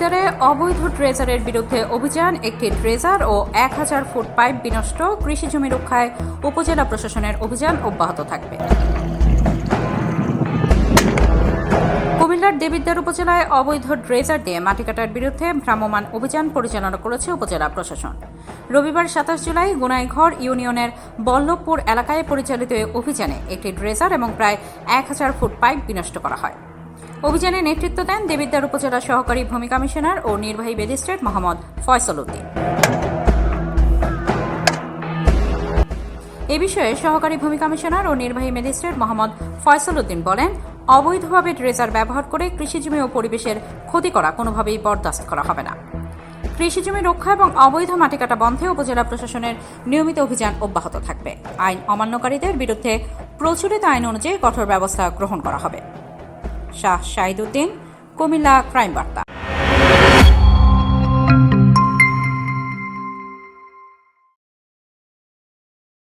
দেবিদ্বারে অবৈধ ড্রেজারের বিরুদ্ধে অভিযান, একটি ড্রেজার ও 1000 ফুট পাইপ বিনষ্ট, কৃষি জমি রক্ষায় উপজেলা প্রশাসনের অভিযান অব্যাহত থাকবে। কুমিল্লার দেবিদ্বার উপজেলায় অবৈধ ড্রেজার দিয়ে মাটি কাটার বিরুদ্ধে ভ্রাম্যমাণ অভিযান পরিচালনা করেছে উপজেলা প্রশাসন। রবিবার 27 জুলাই গুনাইঘর ইউনিয়নের বল্লভপুর এলাকায় পরিচালিত এই অভিযানে একটি ড্রেজার এবং প্রায় 1000 ফুট পাইপ বিনষ্ট করা হয়। অভিযানে নেতৃত্ব দেন দেবিদ্বার উপজেলা সহকারী ভূমি কমিশনার ও নির্বাহী ম্যাজিস্ট্রেট মোহাম্মদ ফয়সল উদ্দিন। এ বিষয়ে সহকারী ভূমি কমিশনার ও নির্বাহী ম্যাজিস্ট্রেট মোহাম্মদ ফয়সল উদ্দিন বলেন, অবৈধভাবে ড্রেজার ব্যবহার করে কৃষিজমি ও পরিবেশের ক্ষতি করা কোনোভাবেই বরদাস্ত করা হবে না। কৃষিজমি রক্ষা এবং অবৈধ মাটি কাটা বন্ধে উপজেলা প্রশাসনের নিয়মিত অভিযান অব্যাহত থাকবে। আইন অমান্যকারীদের বিরুদ্ধে প্রচলিত আইন অনুযায়ী কঠোর ব্যবস্থা গ্রহণ করা হবে। শাহ শাহিদ উদ্দিন, কুমিল্লা ক্রাইম বার্তা।